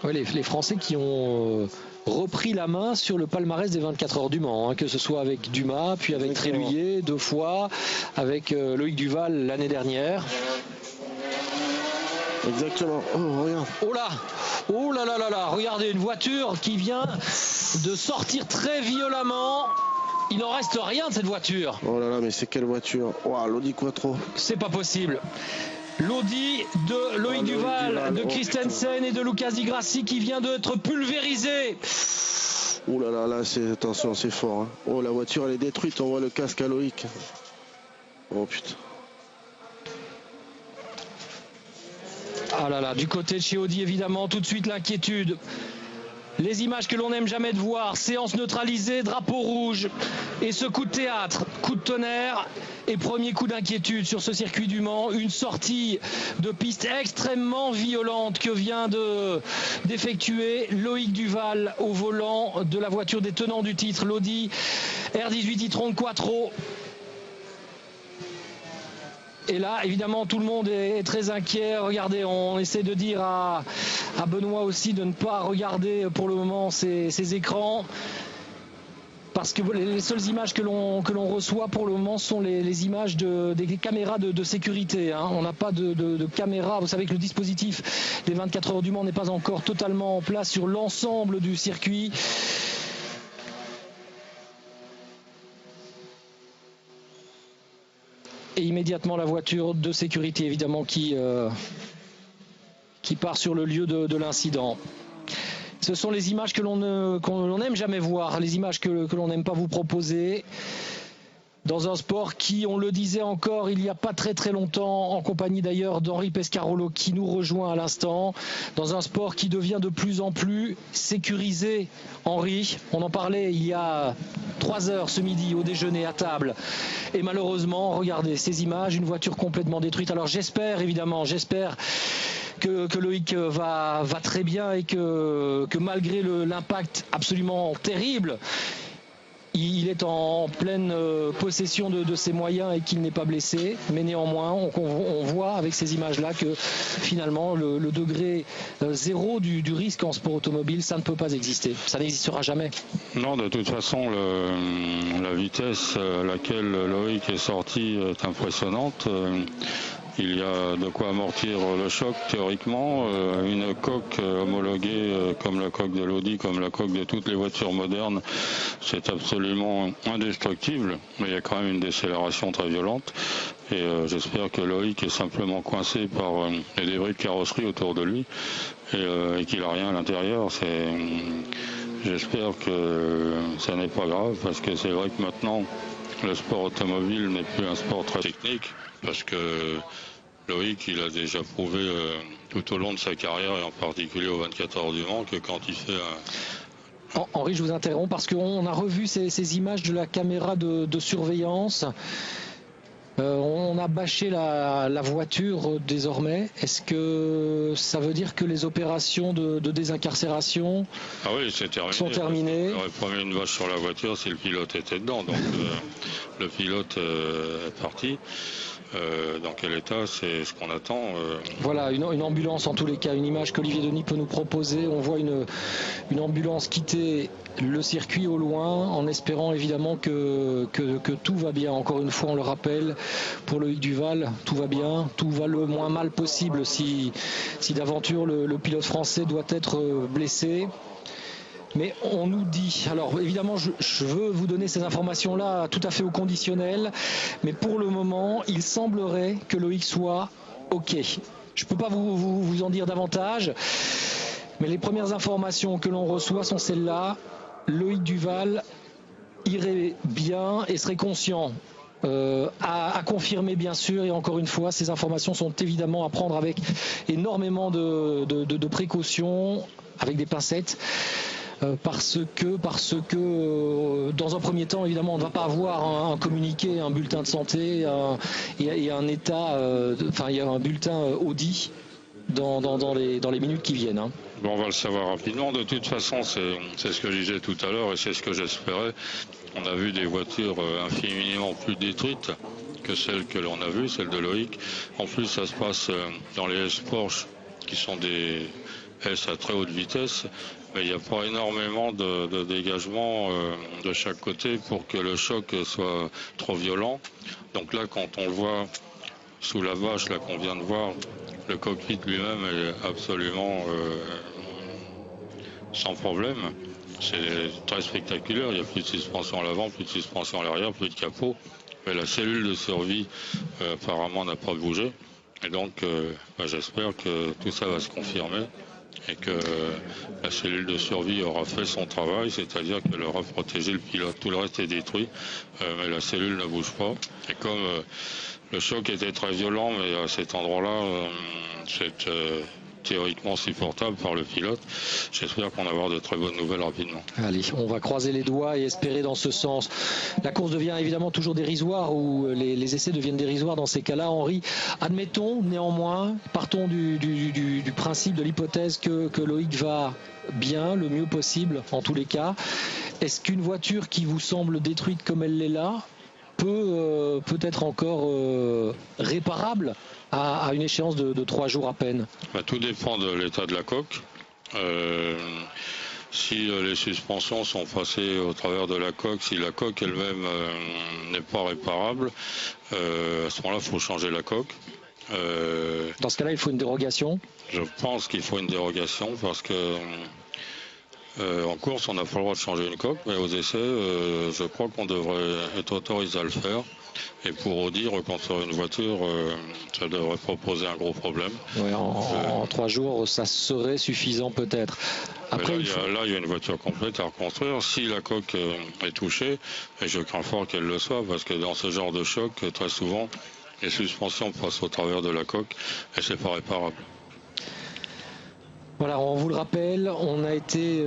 Ouais, les Français qui ont repris la main sur le palmarès des 24 heures du Mans, hein, que ce soit avec Dumas, puis avec Tréluyer 2 fois, avec Loïc Duval l'année dernière. Exactement. Oh, regarde. Oh là, oh là là là là, regardez, une voiture qui vient de sortir très violemment. Il n'en reste rien de cette voiture. Oh là là, mais c'est quelle voiture? Waouh, l'Audi Quattro. C'est pas possible. L'Audi de Loïc Duval, de Christensen et de Lucas Di Grassi qui vient d'être pulvérisé. Oh là là, là, attention, c'est fort. Hein. Oh, la voiture, elle est détruite. On voit le casque à Loïc. Oh putain. Ah là là, du côté de chez Audi, évidemment, tout de suite l'inquiétude. Les images que l'on n'aime jamais de voir, séance neutralisée, drapeau rouge et ce coup de théâtre, coup de tonnerre et premier coup d'inquiétude sur ce circuit du Mans, une sortie de piste extrêmement violente que vient d'effectuer Loïc Duval au volant de la voiture des tenants du titre, l'Audi R18 e-tron Quattro. Et là, évidemment, tout le monde est très inquiet. Regardez, on essaie de dire à Benoît aussi de ne pas regarder pour le moment ces écrans. Parce que les seules images que l'on reçoit pour le moment sont les images des caméras de sécurité. Hein. On n'a pas de caméra. Vous savez que le dispositif des 24 heures du Mans n'est pas encore totalement en place sur l'ensemble du circuit. Et immédiatement la voiture de sécurité évidemment qui part sur le lieu de l'incident. Ce sont les images que l'on n'aime jamais voir, les images que l'on n'aime pas vous proposer. Dans un sport qui, on le disait encore il n'y a pas très très longtemps, en compagnie d'ailleurs d'Henri Pescarolo qui nous rejoint à l'instant, dans un sport qui devient de plus en plus sécurisé. Henri, on en parlait il y a 3 heures ce midi au déjeuner à table. Et malheureusement, regardez ces images, une voiture complètement détruite. Alors j'espère que Loïc va très bien et que malgré l'impact absolument terrible, il est en pleine possession de ses moyens et qu'il n'est pas blessé. Mais néanmoins, on voit avec ces images-là que finalement, le degré zéro du risque en sport automobile, ça ne peut pas exister. Ça n'existera jamais. Non, de toute façon, la vitesse à laquelle Loïc est sorti est impressionnante. Il y a de quoi amortir le choc théoriquement. Une coque homologuée comme la coque de l'Audi, comme la coque de toutes les voitures modernes, c'est absolument indestructible. Mais il y a quand même une décélération très violente. Et j'espère que Loïc est simplement coincé par les débris de carrosserie autour de lui et qu'il n'a rien à l'intérieur. J'espère que ça n'est pas grave parce que c'est vrai que maintenant le sport automobile n'est plus un sport très technique. Parce que Loïc, il a déjà prouvé tout au long de sa carrière, et en particulier aux 24 heures du Mans, que quand il fait Henri, je vous interromps parce qu'on a revu ces images de la caméra de surveillance. On a bâché la voiture désormais. Est-ce que ça veut dire que les opérations de désincarcération sont terminées? On aurait pas mis une vache sur la voiture si le pilote était dedans. Donc le pilote est parti. Dans quel état, c'est ce qu'on attend. Voilà, une ambulance en tous les cas, une image qu'Olivier Denis peut nous proposer. On voit une ambulance quitter le circuit au loin en espérant évidemment que tout va bien. Encore une fois, on le rappelle, pour Loïc Duval, tout va bien, tout va le moins mal possible si d'aventure le pilote français doit être blessé. Mais on nous dit, alors évidemment je veux vous donner ces informations-là tout à fait au conditionnel, mais pour le moment il semblerait que Loïc soit OK. Je ne peux pas vous en dire davantage, mais les premières informations que l'on reçoit sont celles-là. Loïc Duval irait bien et serait conscient. À confirmer bien sûr, et encore une fois ces informations sont évidemment à prendre avec énormément de précautions, avec des pincettes. Parce que dans un premier temps évidemment on ne va pas avoir un communiqué, un bulletin de santé et un état, il y a un bulletin Audi dans les minutes qui viennent. Hein. Bon, on va le savoir rapidement. De toute façon, c'est ce que je disais tout à l'heure et c'est ce que j'espérais. On a vu des voitures infiniment plus détruites que celles que l'on a vues, celles de Loïc. En plus, ça se passe dans les S-Porsche qui sont des est à très haute vitesse, mais il n'y a pas énormément de dégagement de chaque côté pour que le choc soit trop violent. Donc là, quand on le voit sous la bâche là qu'on vient de voir, le cockpit lui-même est absolument sans problème. C'est très spectaculaire, il n'y a plus de suspension à l'avant, plus de suspension à l'arrière, plus de capot. Mais la cellule de survie apparemment n'a pas bougé. Et donc j'espère que tout ça va se confirmer et que la cellule de survie aura fait son travail, c'est-à-dire qu'elle aura protégé le pilote. Tout le reste est détruit, mais la cellule ne bouge pas. Et comme le choc était très violent, mais à cet endroit-là, c'est théoriquement supportable par le pilote. J'espère qu'on va avoir de très bonnes nouvelles rapidement. Allez, on va croiser les doigts et espérer dans ce sens. La course devient évidemment toujours dérisoire, ou les essais deviennent dérisoires dans ces cas-là. Henri, admettons néanmoins, partons du principe, de l'hypothèse que Loïc va bien, le mieux possible en tous les cas. Est-ce qu'une voiture qui vous semble détruite comme elle l'est là peut être encore réparable à une échéance de 3 jours à peine? Tout dépend de l'état de la coque. Si les suspensions sont passées au travers de la coque, si la coque elle-même n'est pas réparable, à ce moment-là, il faut changer la coque. Dans ce cas-là, il faut une dérogation? Je pense qu'il faut une dérogation parce que en course, on n'a pas le droit de changer une coque, mais aux essais, je crois qu'on devrait être autorisé à le faire. Et pour Audi, reconstruire une voiture, ça devrait pas poser un gros problème. Ouais, en 3 jours, ça serait suffisant peut-être. Après, là, il y a une voiture complète à reconstruire. Si la coque est touchée, et je crains fort qu'elle le soit, parce que dans ce genre de choc, très souvent, les suspensions passent au travers de la coque et c'est pas réparable. Voilà, on vous le rappelle, on a été